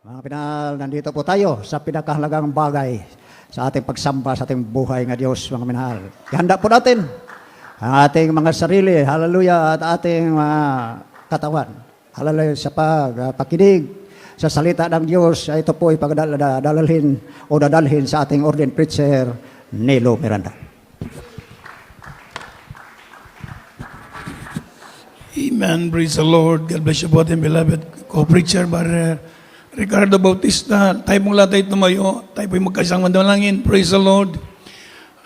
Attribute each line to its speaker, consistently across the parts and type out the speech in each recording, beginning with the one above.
Speaker 1: Mga pinal, nandito po tayo sa pinakahalagang bagay sa ating pagsamba sa ating buhay nga Diyos, mga minahal. Ihanda po natin ang ating mga sarili, hallelujah, at ating mga katawan. Hallelujah, sa pagpakinig sa salita ng Diyos. Ito po ay dadalhin sa ating ordained preacher, Nelo Miranda.
Speaker 2: Amen. Praise the Lord. God bless you both and beloved co-preacher, Brother Ricardo Bautista. Tayo pong lahat ay tumayo. Tayo po'y magkasang mandalangin. Praise the Lord.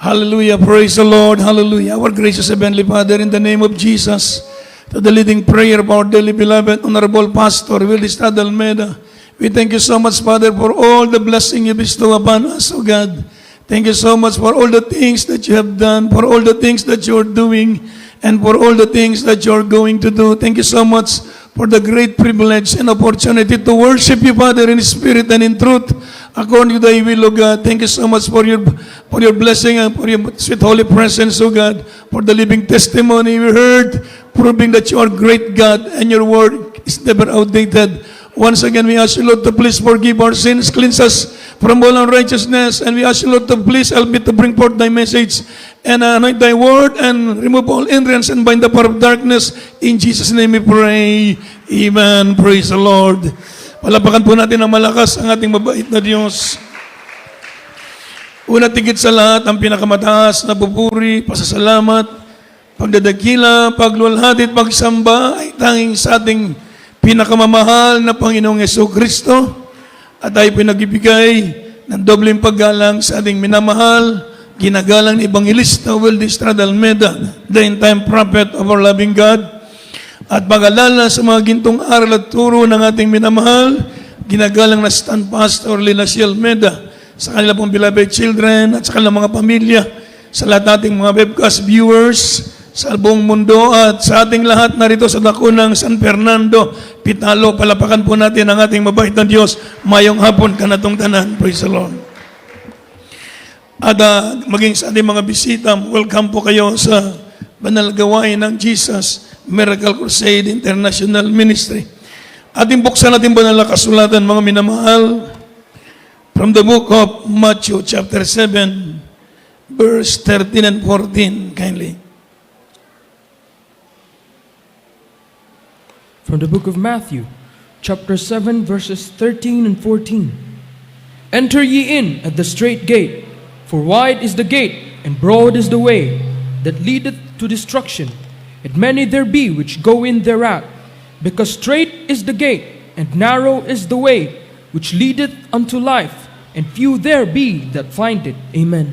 Speaker 2: Hallelujah. Praise the Lord. Hallelujah. Our gracious Heavenly Father, in the name of Jesus, to the leading prayer of our dearly beloved Honorable Pastor Willie Estrada Almeida, we thank you so much, Father, for all the blessing you bestow upon us, O God. Thank you so much for all the things that you have done, for all the things that you are doing, and for all the things that you are going to do. Thank you so much for the great privilege and opportunity to worship you, Father, in spirit and in truth, according to thy will, O God. Thank you so much for your blessing and for your sweet holy presence, O God, for the living testimony we heard, proving that you are great God and your word is never outdated. Once again, we ask you, Lord, to please forgive our sins, cleanse us from all unrighteousness, and we ask you, Lord, to please help me to bring forth thy message and anoint thy word and remove all hindrance and bind the power of darkness. In Jesus' name we pray. Amen. Praise the Lord. Palapakan po natin ng malakas ang ating mabait na Diyos. Una tigit sa lahat, ang pinakamataas na pupuri, pasasalamat, pagdadakila, pagluwalhati at pagsamba ay tanging sa ating pinakamamahal na Panginoong Jesucristo. At tayo pinagbibigay ng dobleng paggalang sa ating minamahal, ginagalang ni Evangelista Willie Estrada Almeida, the end-time prophet of our loving God. At pag-alala sa mga gintong aral at turo ng ating minamahal, ginagalang na stand pastor Lina C. Almeida, sa kanila pong beloved children at sa kanilang mga pamilya, sa lahat nating mga webcast viewers, sa buong mundo at sa ating lahat narito sa dako ng San Fernando, Pitalo. Palapakan po natin ang ating mabait na Diyos. Mayong hapon kanatong tanan. Praise the Lord. At maging sa ating mga bisita, welcome po kayo sa banal gawain ng Jesus Miracle Crusade International Ministry. Ating buksan natin banal na kasulatan, mga minamahal, from the book of Matthew chapter 7, verse 13 and 14, kindly.
Speaker 3: From the book of Matthew, chapter 7, verses 13 and 14. Enter ye in at the strait gate, for wide is the gate, and broad is the way that leadeth to destruction, and many there be which go in thereat. Because strait is the gate, and narrow is the way which leadeth unto life, and few there be that find it. Amen.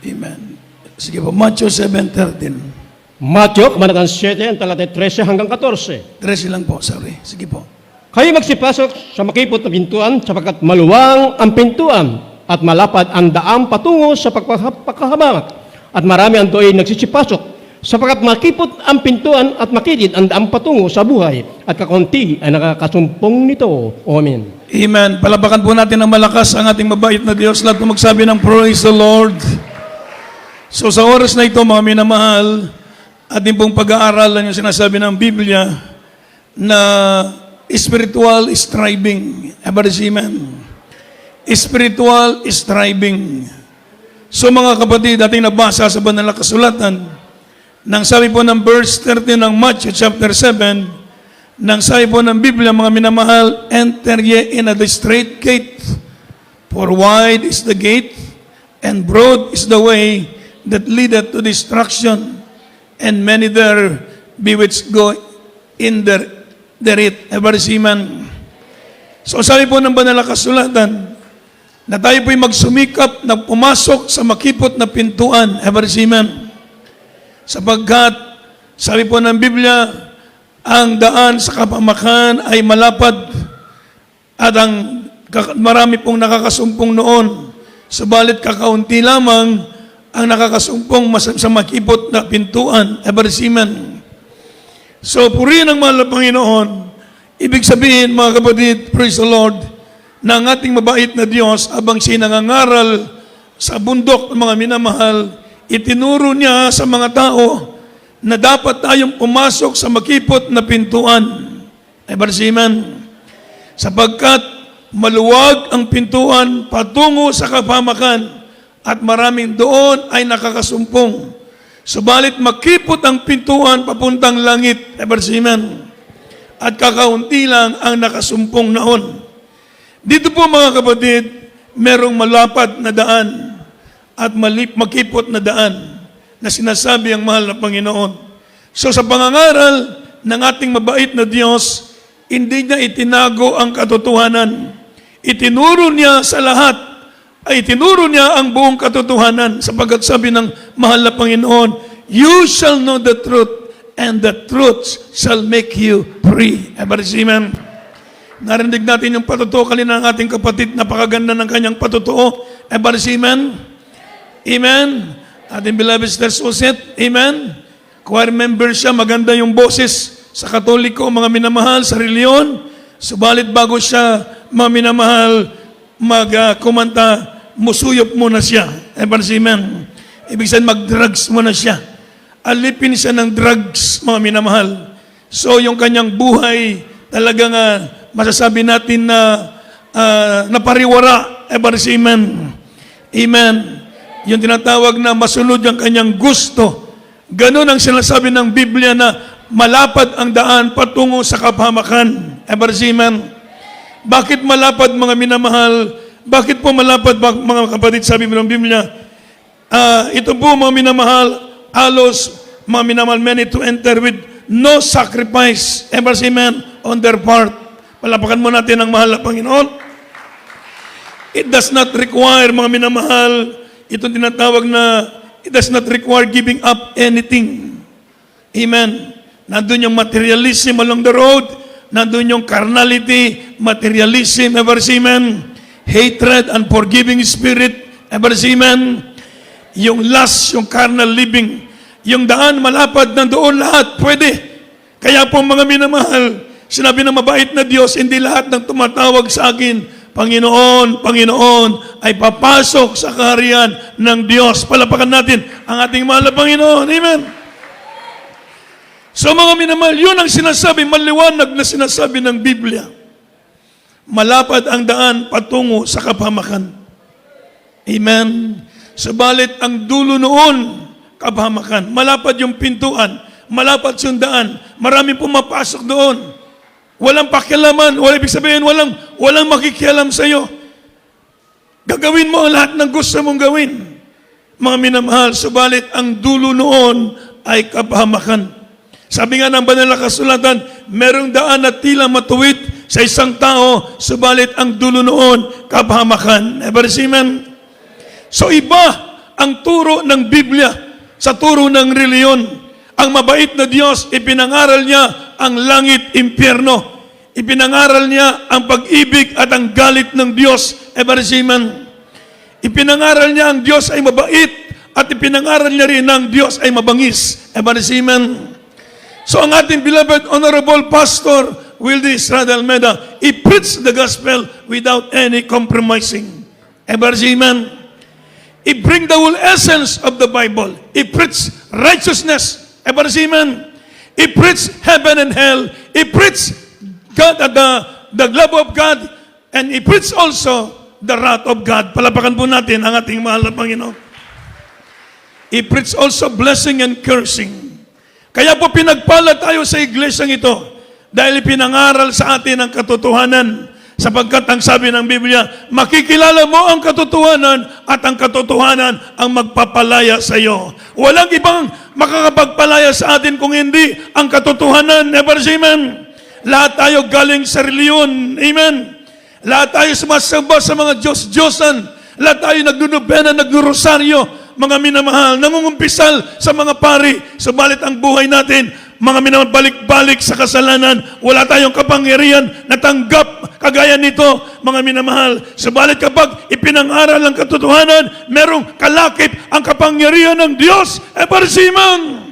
Speaker 2: Amen. Sige po, Matthew 7:13.
Speaker 4: Matthew, kabanatang 7, talatay 13 hanggang 14.
Speaker 2: 13 lang po, sorry. Sige po.
Speaker 4: Kayo magsipasok sa makipot na pintuan sapagkat maluwang ang pintuan at malapad ang daang patungo sa pagpakahamak. At marami ang do'y nagsisipasok sapagkat makipot ang pintuan at makitid ang daang patungo sa buhay at kakunti ay nakakasumpong nito. Amen.
Speaker 2: Amen. Palabakan po natin ng malakas ang ating mabait na Diyos. Lahat po magsabi ng praise the Lord. So sa oras na ito, mga minamahal, ating pong pag-aaralan yung sinasabi ng Biblia na spiritual striving. Amen. Spiritual striving. So mga kapatid, ating nabasa sa banal na kasulatan, nang sabi po ng verse 13 ng Matthew chapter 7, nang sabi po ng Biblia, mga minamahal, enter ye in at the strait gate, for wide is the gate, and broad is the way that leadeth to destruction, and many there be which go in thereat. Amen. So sabi po ng banal na kasulatan, na tayo po'y magsumikap na pumasok sa makipot na pintuan. Amen. Sapagkat, sabi po ng Biblia, ang daan sa kapamakan ay malapad at ang marami pong nakakasumpong noon. Subalit kakaunti lamang ang nakakasumpong sa makipot na pintuan. Amen. So, purihin ang mahal na Panginoon. Ibig sabihin, mga kapatid, praise the Lord, na ang ating mabait na Diyos, abang siya nangangaral sa bundok ng mga minamahal, itinuro niya sa mga tao na dapat tayong pumasok sa makipot na pintuan. Amen. Sapagkat maluwag ang pintuan patungo sa kapahamakan at maraming doon ay nakakasumpong. Subalit makipot ang pintuan papuntang langit, Amen. At kakaunti lang ang nakasumpong naon. Dito po mga kapatid, merong malapad na daan at makipot na daan na sinasabi ang mahal na Panginoon. So sa pangangaral ng ating mabait na Diyos, hindi niya itinago ang katotohanan. Itinuro niya sa lahat, ay itinuro niya ang buong katotohanan sapagkat sabi ng mahal na Panginoon, you shall know the truth and the truth shall make you free. Amen. Narinig natin yung patutuo kanina ng ating kapatid, napakaganda ng kanyang patutuo. Amen. Amen. Ating beloved sisters Uset, Amen. Choir member siya, maganda yung boses sa Katoliko, mga minamahal, sa reliyon. Subalit bago siya, mga minamahal, kumanta, musuyop muna siya. Amen. Ibig sabihin, mag-drugs muna siya. Alipin siya ng drugs, mga minamahal. So, yung kanyang buhay, talagang masasabi natin na napariwara. Amen. Amen. Yung tinatawag na masunod yung kanyang gusto. Ganon ang sinasabi ng Biblia na malapad ang daan patungo sa kapahamakan. Amen. Bakit malapad mga minamahal? Bakit po malapad mga kapatid? Sabi ng Biblia, ito po mga minamahal, alos mga minamahal, many to enter with no sacrifice, amen, on their part. Palapakan mo natin ang mahal na Panginoon. It does not require, mga minamahal, itong tinatawag na, it does not require giving up anything. Amen. Nandun yung materialism along the road, nandun yung carnality, materialism, amen, hatred, unforgiving spirit, amen, yung lust, yung carnal living, yung daan malapad, nandoon lahat, pwede. Kaya po mga minamahal, sinabi ng mabait na Diyos, hindi lahat ng tumatawag sa akin, Panginoon, Panginoon, ay papasok sa kaharian ng Diyos. Palapakan natin ang ating mahal na Panginoon. Amen. So mga minamahal, yun ang sinasabi, maliwanag na sinasabi ng Biblia. Malapad ang daan patungo sa kapahamakan. Amen. Subalit ang dulo noon, kapahamakan. Malapad yung pintuan, malapad yung daan, marami pumapasok doon. Walang pakialaman, walang ibig sabihin, walang makikialam sa iyo. Gagawin mo ang lahat ng gusto mong gawin. Mga minamahal, subalit ang dulo noon ay kapahamakan. Sabi nga ng banal na kasulatan, merong daan na tila matuwid sa isang tao, subalit ang dulo noon, kapahamakan. Amen. So iba ang turo ng Biblia sa turo ng reliyon. Ang mabait na Diyos, ipinangaral niya ang langit, impyerno. Ipinangaral niya ang pag-ibig at ang galit ng Diyos. Amen. Ipinangaral niya ang Diyos ay mabait at ipinangaral niya rin ang Diyos ay mabangis. Amen. So ang ating beloved Honorable Pastor Wildy Estrada Almeda, he preached the gospel without any compromising. Amen. He bring the whole essence of the Bible. He preached righteousness. Amen. He preached heaven and hell. He preached God, the love of God, and he preached also the wrath of God. Palapakan po natin ang ating mahal na Panginoon. He preached also blessing and cursing. Kaya po pinagpala tayo sa iglesyang ito dahil pinangaral sa atin ang katotohanan. Sapagkat ang sabi ng Biblia, makikilala mo ang katotohanan at ang katotohanan ang magpapalaya sa iyo. Walang ibang makakapagpalaya sa atin kung hindi ang katotohanan. Amen. Lahat tayo galing sa reliyon. Amen. Lahat tayo sumasamba sa mga Diyos-Diyosan. Lahat tayo nagdunubena, nagdurosaryo. Mga minamahal, nangungumpisal sa mga pari. Subalit ang buhay natin, mga minamahal, balik-balik sa kasalanan. Wala tayong kapangyarihan na tanggap kagaya nito, mga minamahal. Subalit kapag ipinangaral ang katotohanan, merong kalakip ang kapangyarihan ng Diyos. Eparsiman!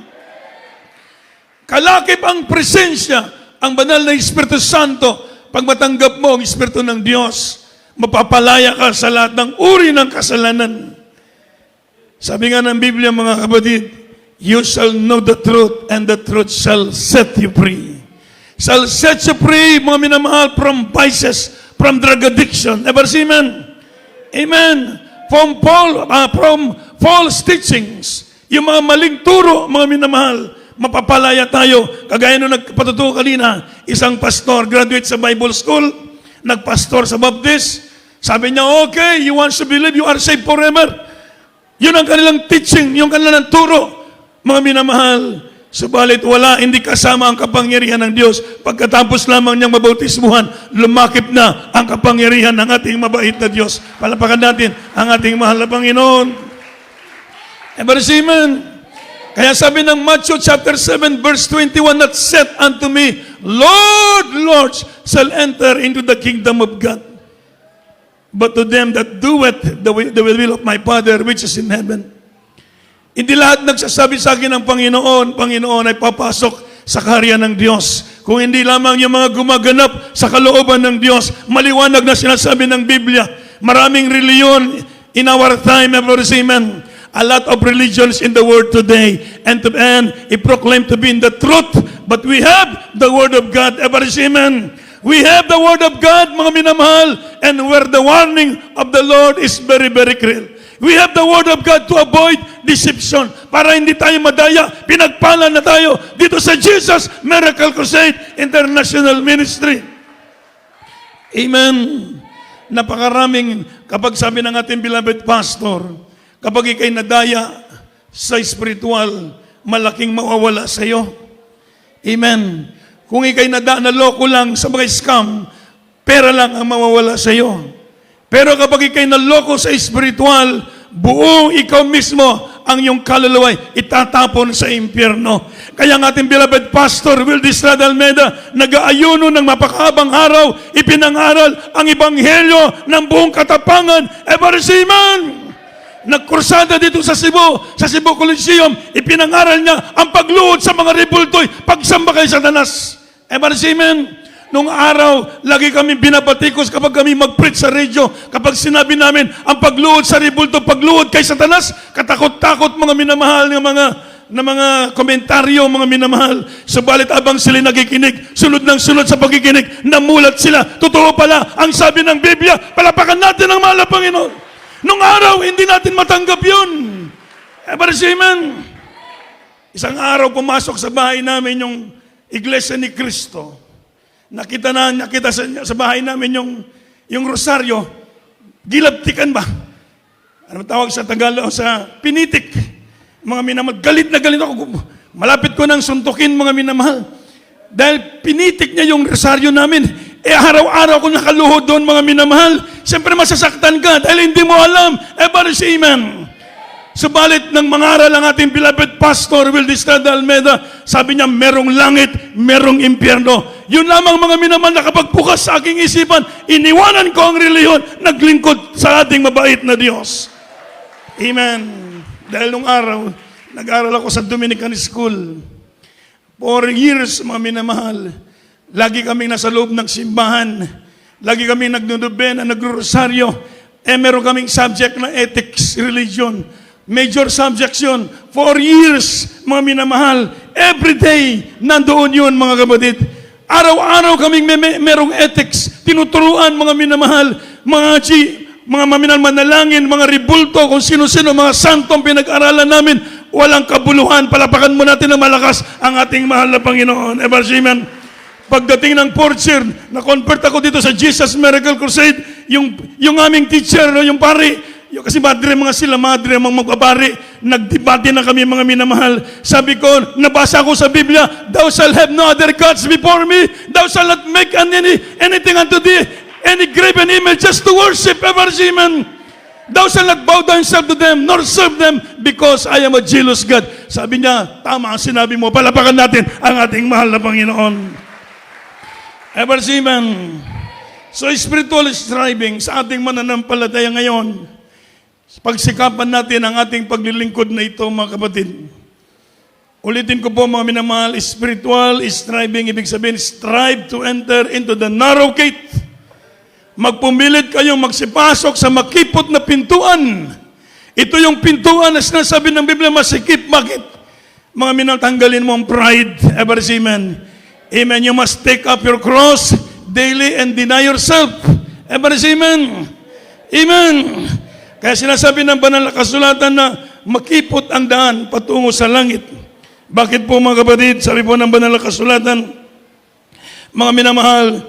Speaker 2: Kalakip ang presensya, ang banal na Espiritu Santo. Pag matanggap mo ang Espiritu ng Diyos, mapapalaya ka sa lahat ng uri ng kasalanan. Sabi nga ng Biblia, mga kapatid, you shall know the truth and the truth shall set you free. Shall set you free, mga minamahal, from vices, from drug addiction. Ever see, amen? Amen. From false teachings, yung mga maling turo, mga minamahal, mapapalaya tayo. Kagaya nung nagpatuturo kanina, isang pastor, graduate sa Bible School, nagpastor sa Baptist, sabi niya, okay, you want to believe you are saved forever. Yun ang kanilang teaching, yung kanilang turo, mga minamahal. Subalit wala, hindi kasama ang kapangyarihan ng Diyos. Pagkatapos lamang niyang mabautismuhan, lumakip na ang kapangyarihan ng ating mabait na Diyos. Palapakan natin ang ating mahal na Panginoon. Ever see, amen? Kaya sabi ng Matthew chapter 7 verse 21, that said unto me, Lord, Lord, shall enter into the kingdom of God. But to them that doeth the will of my Father which is in heaven. Hindi lahat nagsasabi sa akin ng Panginoon, Panginoon ay papasok sa kaharian ng Diyos. Kung hindi lamang yung mga gumaganap sa kalooban ng Diyos, maliwanag na sinasabi ng Biblia. Maraming reliyon in our time, ever see, amen. A lot of religions in the world today, and it proclaimed to be in the truth, but we have the Word of God, ever see, amen. We have the Word of God, mga minamahal, and where the warning of the Lord is very, very clear. We have the Word of God to avoid deception. Para hindi tayo madaya, pinagpala na tayo dito sa Jesus Miracle Crusade International Ministry. Amen. Napakaraming, kapag sabi ng ating beloved pastor, kapag ikay nadaya sa spiritual, malaking mawawala sa iyo. Amen. Kung ikay naloko lang sa mga scam, pera lang ang mawawala sa iyo. Pero kapag ikay naloko sa spiritual, buong ikaw mismo ang iyong kaluluwa itatapon sa impyerno. Kaya ang ating beloved pastor, Wildy Estrada Almeida, nag-aayuno ng mapakahabang araw, ipinangaral ang ebanghelyo ng buong katapangan. Ever see, man? Nagkursada dito sa Cebu Coliseum, ipinangaral niya ang pagluhod sa mga rebultoy, pagsamba kay Satanas. Ever see, man? Nung araw, lagi kami binabatikos kapag kami mag-preach sa radio. Kapag sinabi namin, ang pagluhod sa rebulto, pagluhod kay Satanas, katakot-takot mga minamahal ng mga komentaryo, mga minamahal. Subalit abang sila nakikinig, sunod ng sunod sa pagkikinig, namulat sila. Totoo pala, ang sabi ng Biblia, palapakan natin ang mahal na Panginoon. Nung araw, hindi natin matanggap yun. Ever see, amen? Isang araw, pumasok sa bahay namin yung Iglesia ni Cristo. Nakita sa bahay namin yung rosaryo. Gilabtikan ba? Ano tawag sa Tagalog? Sa pinitik. Mga minamahal. Galit na galit ako. Malapit ko nang suntukin, mga minamahal. Dahil pinitik niya yung rosaryo namin. Araw-araw ko nakaluhod doon, mga minamahal. Siyempre masasaktan ka dahil hindi mo alam. Ever see, amen. Subalit ng mangaral ang ating beloved pastor, Wildy Estrada Almeida, sabi niya, merong langit, merong impyerno. Yun lamang mga minamahal na kapag bukas sa aking isipan, iniwanan ko ang reliyon, naglingkod sa ating mabait na Diyos. Amen. Dahil nung araw, nag-aral ako sa Dominican School. 4 years, mga minamahal, lagi kaming nasa loob ng simbahan. Lagi kaming nagdudubena, nagrosaryo. Meron kaming subject na ethics, religion. Major subjects yun. 4 years, mga minamahal. Every day, nandoon yun, mga kapatid. Araw-araw kaming merong ethics. Tinuturuan, mga minamahal. Mga maminal manalangin, mga rebulto, kung sino-sino, mga santong pinag-aralan namin. Walang kabuluhan. Palapakan mo natin ng malakas ang ating mahal na Panginoon. Ever see, amen? Pagdating ng 4th year, na-convert ako dito sa Jesus Miracle Crusade. Yung aming teacher, yung pari, kasi madre mga sila, madre mga magpapari, nagdebate na kami, mga minamahal. Sabi ko, nabasa ko sa Biblia, thou shalt have no other gods before me, thou shalt not make anything unto thee, any graven image just to worship, ever see, man. Thou shalt not bow thyself to them, nor serve them, because I am a jealous God. Sabi niya, tama ang sinabi mo, palapakan natin ang ating mahal na Panginoon. Ever see, man. So spiritual striving sa ating mananampalataya ngayon, pagsikapan natin ang ating paglilingkod na ito, mga kapatid. Ulitin ko po, mga minamahal, spiritual striving, ibig sabihin, strive to enter into the narrow gate. Magpumilit kayong magsipasok sa makipot na pintuan. Ito yung pintuan na sinasabi ng Biblia, masikip. Bakit? Mga minamahal, tanggalin mo ang pride. Ever see, amen? Amen. You must take up your cross daily and deny yourself. Everybody say amen. Amen. Kaya sinasabi ng banal na kasulatan na makipot ang daan patungo sa langit. Bakit po mga kapatid? Sabi po ng banal na kasulatan, mga minamahal,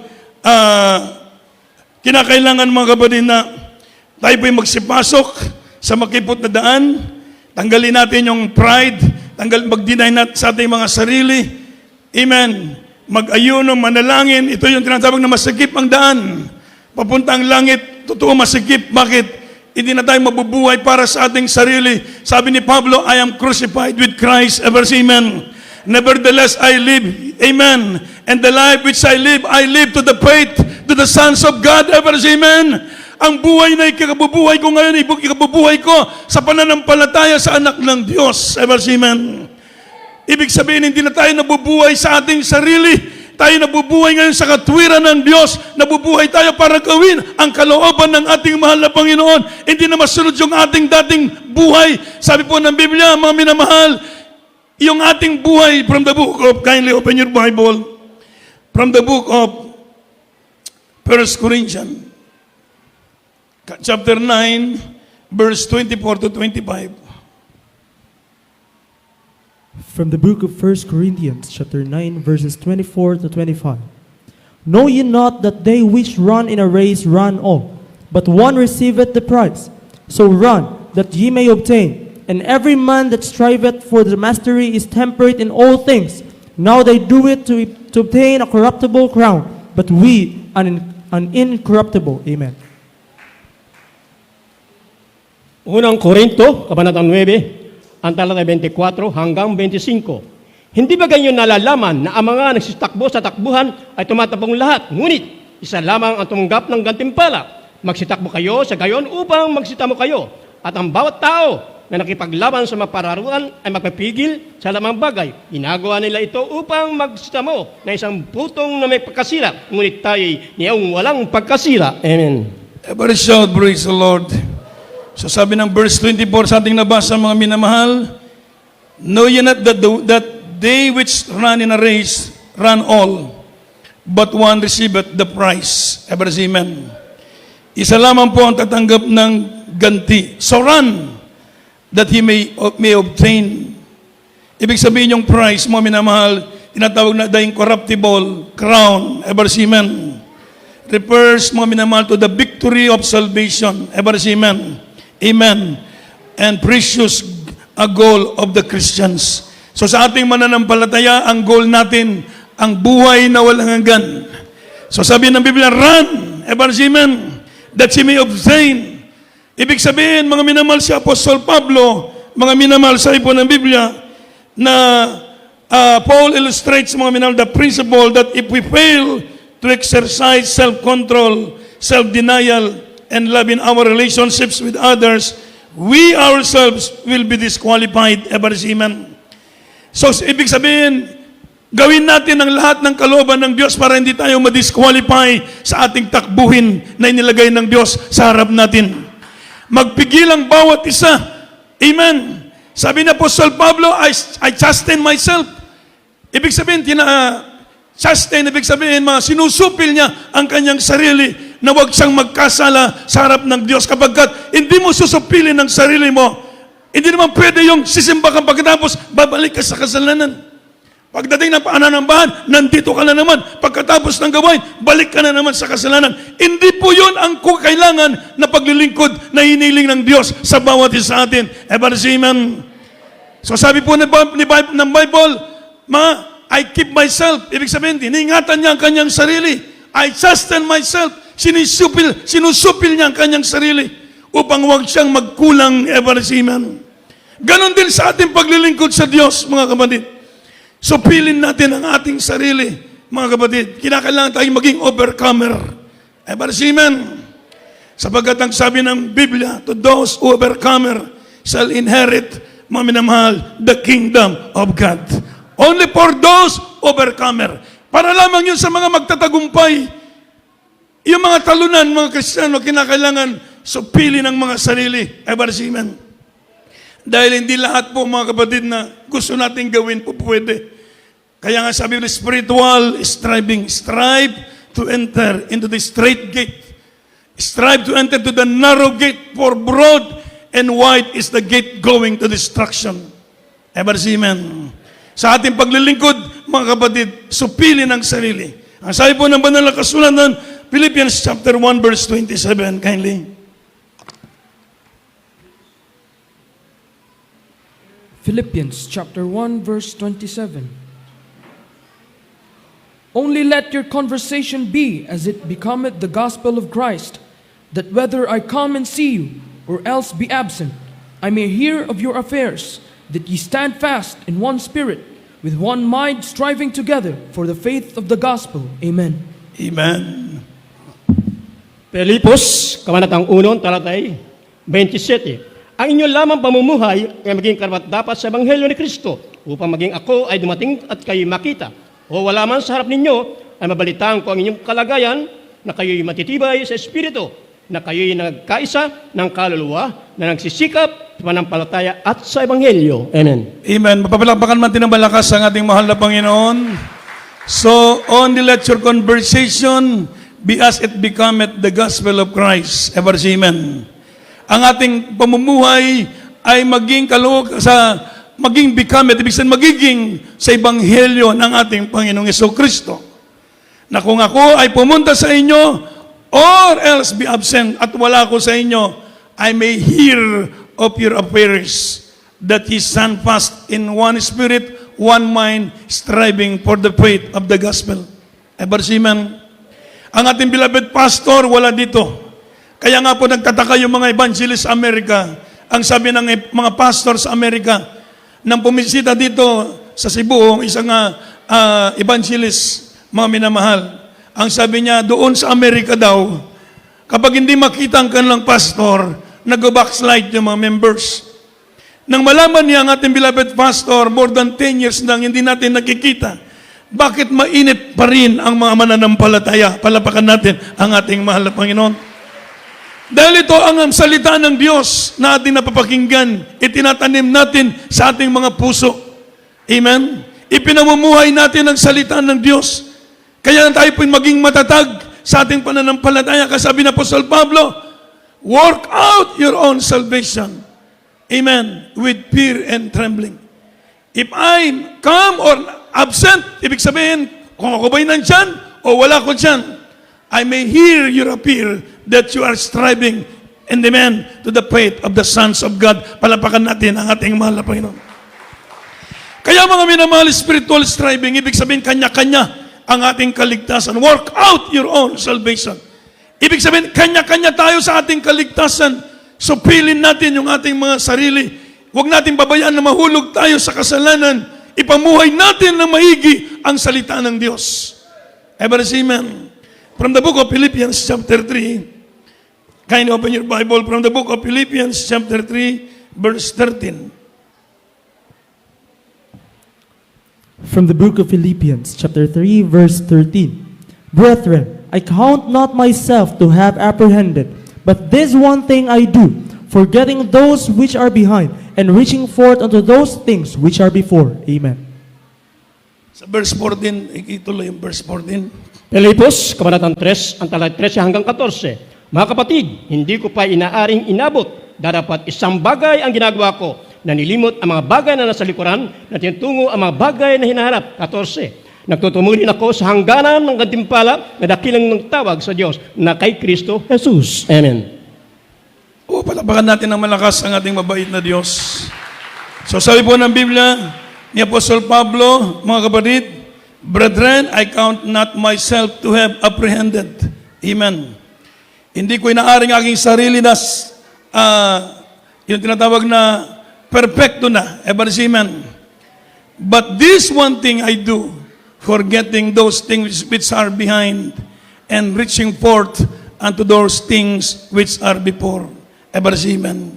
Speaker 2: kinakailangan mga kapatid na tayo po'y magsipasok sa makipot na daan, tanggalin natin yung pride, mag-deny natin sa ating mga sarili. Amen. Mag-ayuno, manalangin, ito yung tinatawag na masikip ang daan. Papunta ang langit, totoo masikip. Bakit? Hindi na tayo mabubuhay para sa ating sarili. Sabi ni Pablo, I am crucified with Christ. Ever say amen. Nevertheless, I live. Amen. And the life which I live to the faith, to the sons of God. Ever say amen. Ang buhay na ikakabubuhay ko ngayon, ikakabubuhay ko sa pananampalataya sa anak ng Diyos. Ever say amen. Ibig sabihin, hindi na tayo nabubuhay sa ating sarili. Tayo nabubuhay ngayon sa katwiran ng Diyos. Nabubuhay tayo para gawin ang kalooban ng ating mahal na Panginoon. Hindi na masunod yung ating dating buhay. Sabi po ng Biblia, mga minamahal, yung ating buhay from the book of, kindly open your Bible, from the book of 1 Corinthians, chapter 9, verse 24 to 25.
Speaker 5: From the book of 1 Corinthians, chapter 9, verses 24 to 25. Know ye not that they which run in a race run all, but one receiveth the prize? So run, that ye may obtain. And every man that striveth for the mastery is temperate in all things. Now they do it to obtain a corruptible crown, but we an incorruptible. Amen.
Speaker 4: Unang Korinto, Kabanata 9, ang talata 24 hanggang 25. Hindi ba ganyan nalalaman na ang mga nagsitakbo sa takbuhan ay tumatabong lahat? Ngunit, isa lamang ang tumanggap ng gantimpala. Magsitakbo kayo sa gayon upang magsitamo kayo. At ang bawat tao na nakipaglaban sa mapararuan ay magpapigil sa lamang bagay. Ginagawa nila ito upang magsitamo na isang putong na may pagkasira. Ngunit tayo niyang walang pagkasira. Amen.
Speaker 2: Everybody shout, praise the Lord. So sabi ng verse 24 sa ating nabasa, mga minamahal, know ye not that they which run in a race run all, but one receiveth the prize. Everybody say amen. Isa lamang po ang tatanggap ng ganti. So run, that he may obtain. Ibig sabihin yung prize, mga minamahal, tinatawag na the incorruptible crown. Everybody say amen. Refers, mga minamahal, to the victory of salvation. Everybody say amen. Amen. And precious a goal of the Christians. So sa ating mananampalataya, ang goal natin, ang buhay na walang hanggan. So sabi ng Biblia, run, amen, that ye may obtain. Ibig sabihin, mga minamahal, si Apostol Pablo, mga minamahal, sa ipo ng Biblia, na Paul illustrates, mga minamahal, the principle that if we fail to exercise self-control, self-denial, and love in our relationships with others, we ourselves will be disqualified. Amen. So, ibig sabihin, gawin natin ang lahat ng kalooban ng Diyos para hindi tayo ma-disqualify sa ating takbuhin na inilagay ng Diyos sa harap natin. Magpigil ang bawat isa. Amen. Sabi na Apostol Pablo, I chasten myself. Ibig sabihin, chasten, ibig sabihin, sinusupil niya ang kanyang sarili na huwag siyang magkasala sa harap ng Diyos. Kapagkat hindi mo susupilin ang sarili mo, hindi naman pwede yung sisimba kang pagkatapos babalik ka sa kasalanan. Pagdating ng pananambahan, nandito ka na naman. Pagkatapos ng gawain, balik ka na naman sa kasalanan. Hindi po yun ang kailangan na paglilingkod na hiniling ng Diyos sa bawat isa atin. Amen. So sabi po ng Bible, I keep myself. Ibig sabihin, iningatan niya ang kanyang sarili. I chasten myself. Sinusupil niya ang kanyang sarili upang huwag siyang magkulang. Amen. Ganon din sa ating paglilingkod sa Diyos, mga kapatid. Supilin natin ang ating sarili, mga kapatid. Kinakailangan tayong maging overcomer. Amen. Sapagkat ang sabi ng Biblia, to those who overcomer shall inherit, mga minamahal, the kingdom of God. Only for those overcomer. Para lamang yun sa mga magtatagumpay. Yung mga talunan, mga Kristiyano, kinakailangan supilin ang mga sarili. Amen. Dahil hindi lahat po, mga kapatid, na gusto nating gawin po pwede. Kaya nga sabi ng spiritual striving, strive to enter into the straight gate. Strive to enter to the narrow gate, for broad and wide is the gate going to destruction. Ever see, amen. Sa ating paglilingkod, mga kapatid, supilin ang sarili. Ang sabi po ng banal na kasulatan, Philippians chapter 1 verse 27, kindly.
Speaker 3: Philippians chapter 1 verse 27. Only let your conversation be as it becometh the gospel of Christ, that whether I come and see you, or else be absent, I may hear of your affairs, that ye stand fast in one spirit, with one mind striving together for the faith of the gospel. Amen.
Speaker 2: Amen.
Speaker 4: Pilipos, kabanatang 1, talatay 27. Ang inyo lamang pamumuhay ay maging karapat-dapat sa Ebanghelyo ni Kristo, upang maging ako ay dumating at kayo makita. O wala man sa harap ninyo, ay mabalitaan ko ang inyong kalagayan, na kayo'y matitibay sa Espiritu, na kayo'y nagkaisa ng kaluluwa, na nagsisikap sa panampalataya at sa Ebanghelyo. Amen.
Speaker 2: Amen. Mapapalakpakan man ng malakas ang ating mahal na Panginoon. So, only let your conversation be as it becometh the gospel of Christ. Ever say amen. Ang ating pamumuhay ay maging maging becometh, ibig sabihin magiging sa Ebanghelyo ng ating Panginoong Jesucristo. Na kung ako ay pumunta sa inyo, or else be absent, at wala ko sa inyo, I may hear of your affairs, that ye stand fast in one spirit, one mind, striving for the faith of the gospel. Ever see, man? Ang ating beloved pastor, wala dito. Kaya nga po nagtataka yung mga evangelist sa Amerika. Ang sabi ng mga pastor sa Amerika, nang pumisita dito sa Cebu, isang evangelist, mga minamahal, ang sabi niya, doon sa Amerika daw, kapag hindi makita ang kanilang pastor, nag-backslide yung mga members. Nang malaman niya ang ating beloved pastor, more than 10 years nang hindi natin nakikita, bakit mainit pa rin ang mga mananampalataya? Palapakan natin ang ating mahal na Panginoon. Dahil ito ang salita ng Diyos na ating napapakinggan, itinatanim natin sa ating mga puso. Amen? Ipinamumuhay natin ang salita ng Diyos. Kaya tayo po'y maging matatag sa ating pananampalataya. Kasabi na Apostol Pablo, work out your own salvation. Amen. With fear and trembling. If I come or absent, ibig sabihin, kung ako ba'y nandyan o wala ko dyan, I may hear your appeal that you are striving in the man to the faith of the sons of God. Palapakan natin ang ating mahal na Panginoon. Kaya mga minamahal, spiritual striving, ibig sabihin kanya-kanya ang ating kaligtasan. Work out your own salvation. Ibig sabihin, kanya-kanya tayo sa ating kaligtasan. Supilin natin yung ating mga sarili. Huwag natin babayaan na mahulog tayo sa kasalanan. Ipamuhay natin ng maigi ang salita ng Diyos. Ever see, amen. From the book of Philippians chapter 3, kindly open your Bible from the book of Philippians chapter 3, verse 13.
Speaker 5: From the book of Philippians, chapter 3, verse 13. Brethren, I count not myself to have apprehended, but this one thing I do, forgetting those which are behind, and reaching forth unto those things which are before. Amen.
Speaker 2: Sa verse 14, ituloy yung verse 14.
Speaker 4: Pilipos, kabanatang 3, ang talatay 13 hanggang 14. Mga kapatid, hindi ko pa inaaring inabot, darapat isang bagay ang ginagawa ko, na nilimot ang mga bagay na nasa likuran, na tinutungo ang mga bagay na hinaharap. 14. Nagtutumulin ako sa hangganan ng gantimpala na dakilang nagtawag sa Diyos na kay Kristo Jesus. Amen.
Speaker 2: O, palapakan natin ng malakas ang ating mabait na Diyos. So sabi po ng Biblia ni Apostol Pablo, mga kapatid, brethren, I count not myself to have apprehended. Amen. Hindi ko inaaring aking sarili na yung tinatawag na perfecto na, ever see, amen. But this one thing I do, forgetting those things which are behind, and reaching forth unto those things which are before. Ever see, amen.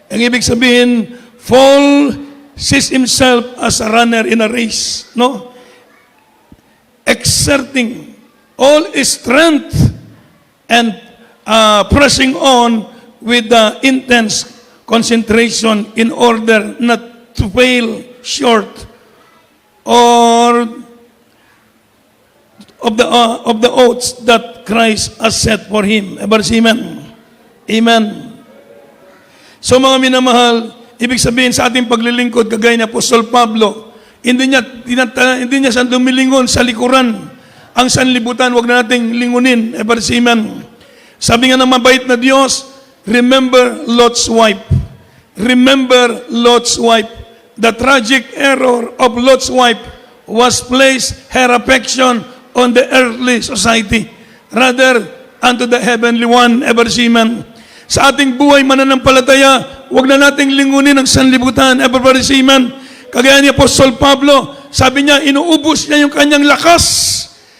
Speaker 2: Ang ibig sabihin, Paul sees himself as a runner in a race, no? Exerting all his strength and pressing on with the intense concentration in order not to fail short or of the oaths that Christ has set for him. Ever say amen? Amen. So mga minamahal, ibig sabihin sa ating paglilingkod, kagaya ni Apostol Pablo, hindi niya siya lumilingon sa likuran. Ang sanlibutan, wag na nating lingunin. Ever say amen? Sabi nga ng mabait na Diyos, remember Lot's wife. Remember Lot's wife. The tragic error of Lot's wife was place her affection on the earthly society rather unto the heavenly one. Ever see man? Sa ating buhay mananampalataya, wag na nating lingunin ang sanlibutan. Ever see man? Kagaya ni Apostol Pablo, sabi niya, inuubos niya yung kanyang lakas.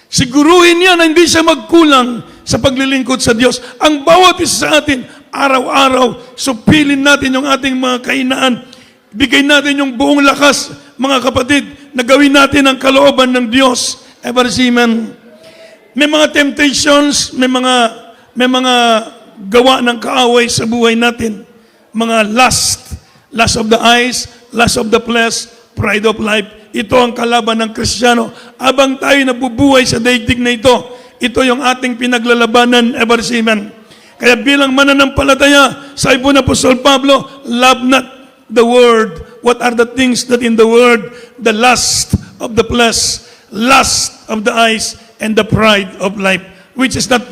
Speaker 2: Siguruhin niya na hindi siya magkulang sa paglilingkod sa Diyos. Ang bawat isa sa atin, araw-araw, supilin natin yung ating mga kainaan. Bigay natin yung buong lakas, mga kapatid, na gawin natin ang kalooban ng Diyos. Ever see man? May mga temptations, may mga gawa ng kaaway sa buhay natin. Mga lust of the eyes, lust of the flesh, pride of life. Ito ang kalaban ng Kristiyano. Abang tayo nabubuhay sa daigdig na ito, ito yung ating pinaglalabanan. Ever see man? Kaya bilang mananampalataya, sabi po na Apostol Pablo, love not the world. What are the things that in the world? The lust of the flesh, lust of the eyes, and the pride of life, which is not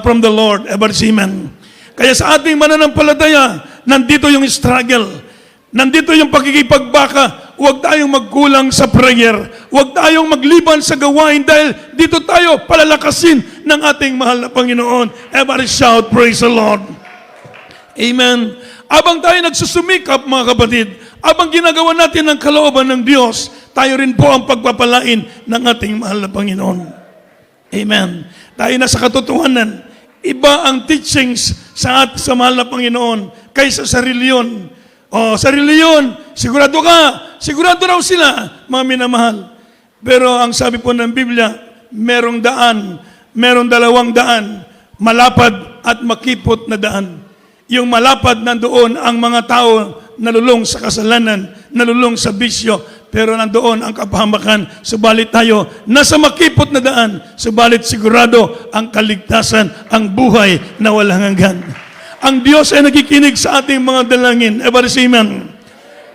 Speaker 2: from the Lord. Ever see man? Kaya sa ating mananampalataya, nandito yung struggle. Nandito yung pagkikipagbaka. Huwag tayong magkulang sa prayer. Huwag tayong magliban sa gawain dahil dito tayo palalakasin ng ating mahal na Panginoon. Everybody shout, praise the Lord. Amen. Abang tayo nagsusumikap, mga kapatid, abang ginagawa natin ang kalooban ng Diyos, tayo rin po ang pagpapalain ng ating mahal na Panginoon. Amen. Tayo na sa katotohanan, iba ang teachings sa mahal na Panginoon kaysa sa reliyon. Sa reliyon, sigurado raw sila, mga minamahal. Pero ang sabi po ng Biblia, merong dalawang daan, malapad at makipot na daan. Yung malapad nandoon ang mga tao nalulong sa kasalanan, nalulong sa bisyo, pero nandoon ang kapahamakan. Subalit tayo, nasa makipot na daan, subalit sigurado ang kaligtasan, ang buhay na walang hanggan. Ang Diyos ay nakikinig sa ating mga dalangin. Ever see man?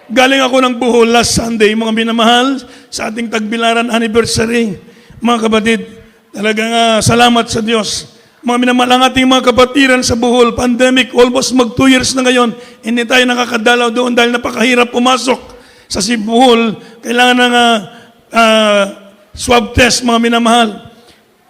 Speaker 2: Galing ako ng Bohol last Sunday, mga minamahal, sa ating Tagbilaran anniversary. Mga kapatid, talagang salamat sa Diyos. Mga minamahal, ang ating mga kapatiran sa Bohol, pandemic, almost mag 2 years na ngayon, hindi tayo nakakadalaw doon dahil napakahirap pumasok sa Bohol. Kailangan ng swab test, mga minamahal.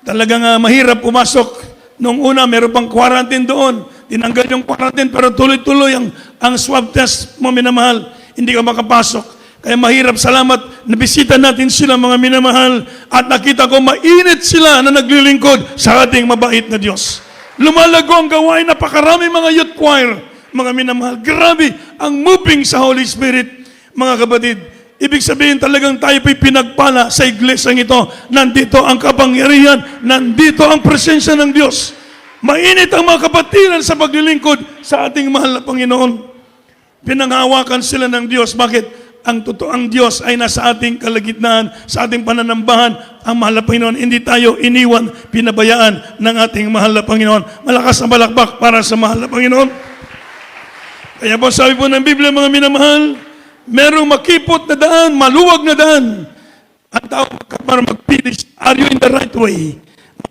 Speaker 2: Talagang mahirap pumasok. Noong una, meron pang quarantine doon. Tinanggal yung quarantine, pero tuloy-tuloy ang swab test, mga minamahal. Hindi ka makapasok. Kaya mahirap, salamat, nabisita natin sila, mga minamahal, at nakita ko mainit sila na naglilingkod sa ating mabait na Diyos. Lumalago ang gawain, napakarami mga youth choir, mga minamahal. Grabe ang moving sa Holy Spirit, mga kapatid. Ibig sabihin talagang tayo po'y pinagpala sa iglesyang ito. Nandito ang kapangyarihan, nandito ang presensya ng Diyos. Mainit ang mga kapatiran sa paglilingkod sa ating mahal na Panginoon. Pinanghawakan sila ng Diyos. Bakit? Ang totoong Diyos ay nasa ating kalagitnaan, sa ating pananambahan. Ang mahal na Panginoon, hindi tayo iniwan, pinabayaan ng ating mahal na Panginoon. Malakas na balakbak para sa mahal na Panginoon. Kaya po sabi po ng Biblia, mga minamahal, merong makipot na daan, maluwag na daan. Ang tao para mag-finish, are you in the right way?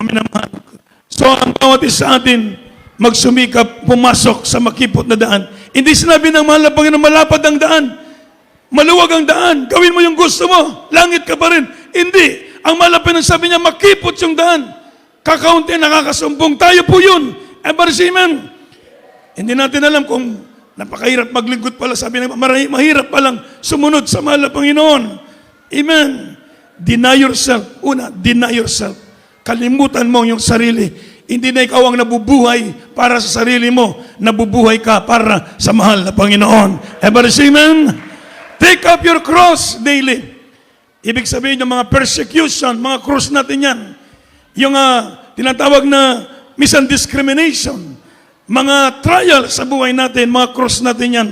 Speaker 2: Mga minamahal. So, ang bawat isa sa atin, magsumikap, pumasok sa makipot na daan. Hindi sinabi ng mahal na Panginoon, malapad ang daan. Maluwag ang daan. Gawin mo yung gusto mo. Langit ka pa rin. Hindi. Ang mahal na Panginoon, sabi niya, makipot yung daan. Kakaunti, nakakasumbong. Tayo po yun. Ever see man? Hindi natin alam kung napakahirap maglingkod pala. Sabi niya, mahirap palang sumunod sa mahal na Panginoon. Amen. Deny yourself. Una, deny yourself. Kalimutan mo yung sarili. Hindi na ikaw ang nabubuhay para sa sarili mo. Nabubuhay ka para sa mahal na Panginoon. Ever see, amen? Take up your cross daily. Ibig sabihin yung mga persecution, mga cross natin yan. Yung tinatawag na misdiscrimination. Mga trial sa buhay natin, mga cross natin yan.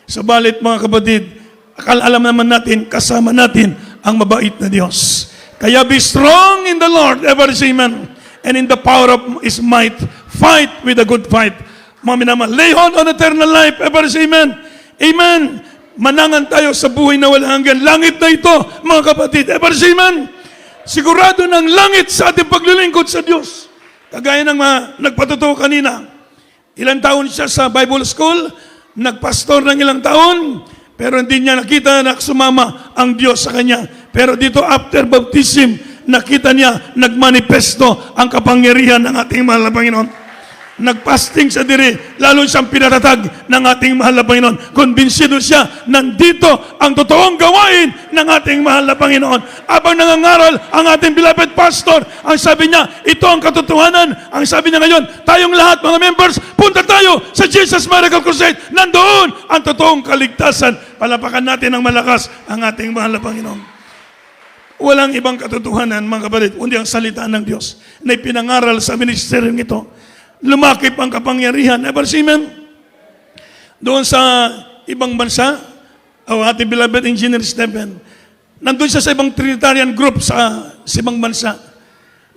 Speaker 2: Subalit mga kapatid, alam naman natin, kasama natin ang mabait na Diyos. Kaya be strong in the Lord, ever say amen. And in the power of His might, fight with a good fight. Mga minamahal, lay hold on eternal life, ever say amen. Amen. Manangan tayo sa buhay na walang hanggan. Langit na ito, mga kapatid, ever say amen. Sigurado ng langit sa ating paglilingkod sa Diyos. Kagaya ng mga nagpatutuo kanina, ilang taon siya sa Bible School, nagpastor ng ilang taon, pero hindi niya nakita na sumama ang Diyos sa kanya. Pero dito after baptism, nakita niya, nagmanifesto ang kapangyarihan ng ating mahal na Panginoon. Nagpasting sa diri, lalo siyang pinatatag ng ating mahal na Panginoon. Konbinsido siya, nandito ang totoong gawain ng ating mahal na Panginoon. Abang nangangaral ang ating beloved pastor, ang sabi niya, ito ang katotohanan. Ang sabi niya ngayon, tayong lahat mga members, punta tayo sa Jesus Miracle Crusade. Nandoon ang totoong kaligtasan. Palapakan natin ng malakas ang ating mahal na Panginoon. Walang ibang katotohanan, mga kapatid, kundi ang salita ng Diyos na ipinangaral sa ministeryong ito. Lumakip ang kapangyarihan. Ever see, man? Doon sa ibang bansa, o ating beloved Engineer Stephen, nandun siya sa ibang Trinitarian group sa ibang bansa.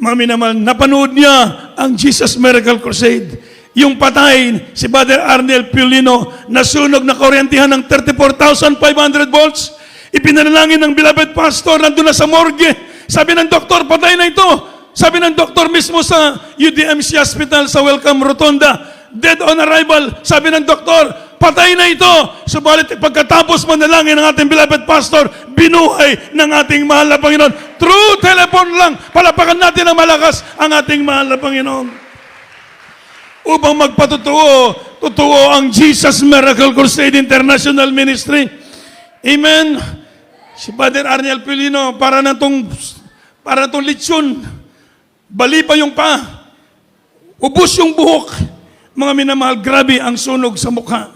Speaker 2: Mga minamahal, napanood niya ang Jesus Miracle Crusade. Yung patay, si Brother Arnel Piolino, nasunog na kuryentihan ng 34,500 volts. Ipinanalangin ng beloved pastor, nandun na sa morgue. Sabi ng doktor, patay na ito. Sabi ng doktor mismo sa UDMC Hospital sa Welcome Rotonda, dead on arrival. Sabi ng doktor, patay na ito. Subalit pagkatapos manalangin ng ating beloved pastor, binuhay ng ating mahal na Panginoon. Through telephone lang, palapakan natin ng malakas ang ating mahal na Panginoon. Upang magpatutuo, tutuo ang Jesus Miracle Crusade International Ministry. Amen. Si Father Arnel Pilino, para na tong litsyon. Bali pa yung pa. Ubus yung buhok. Mga minamahal, grabe ang sunog sa mukha.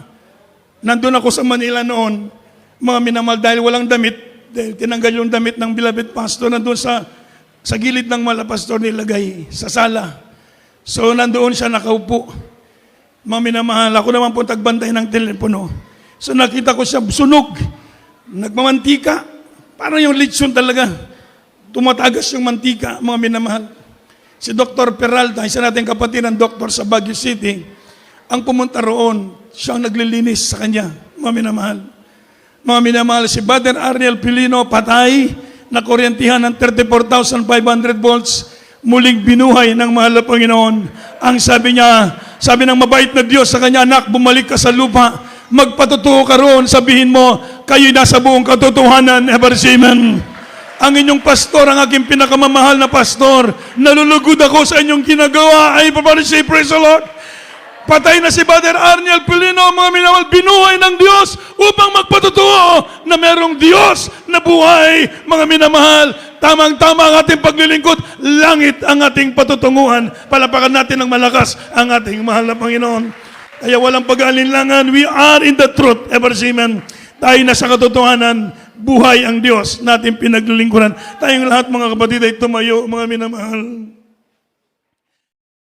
Speaker 2: Nandun ako sa Manila noon, mga minamahal, dahil walang damit, dahil tinanggal yung damit ng beloved pastor, nandun sa gilid ng mala pastor nilagay, sa sala. So nandoon siya nakaupo. Mga minamahal, ako naman po tagbantay ng telepono. So nakita ko siya sunog, nagmamantika, parang yung lechon talaga. Tumatagas yung mantika, mga minamahal. Si Dr. Peralta, isa nating kapatid ng doktor sa Baguio City, ang pumunta roon, siyang naglilinis sa kanya, mga minamahal. Mga minamahal, si Brother Arnel Pilino, patay, na kuryentihan ng 34,500 volts, muling binuhay ng mahal na Panginoon. Ang sabi niya, sabi ng mabait na Diyos sa kanya, anak, bumalik ka sa lupa, magpatutuo ka roon, sabihin mo, kayo'y nasa buong katotohanan, ever say amen. Ang inyong pastor, ang aking pinakamamahal na pastor, nalulugod ako sa inyong ginagawa. Ay, say, praise the Lord. Patay na si Brother Arnel Pilino, mga minamahal, binuhay ng Diyos upang magpatutuo na merong Diyos na buhay, mga minamahal. Tamang-tama ang ating paglilingkod, langit ang ating patutunguhan. Palapakan natin ng malakas ang ating mahal na Panginoon. Kaya walang pag-aalinlangan, we are in the truth, ever say amen. Tayo na sa katotohanan, buhay ang Diyos natin pinaglilingkuran. Tayong lahat mga kapatid ay tumayo, mga minamahal.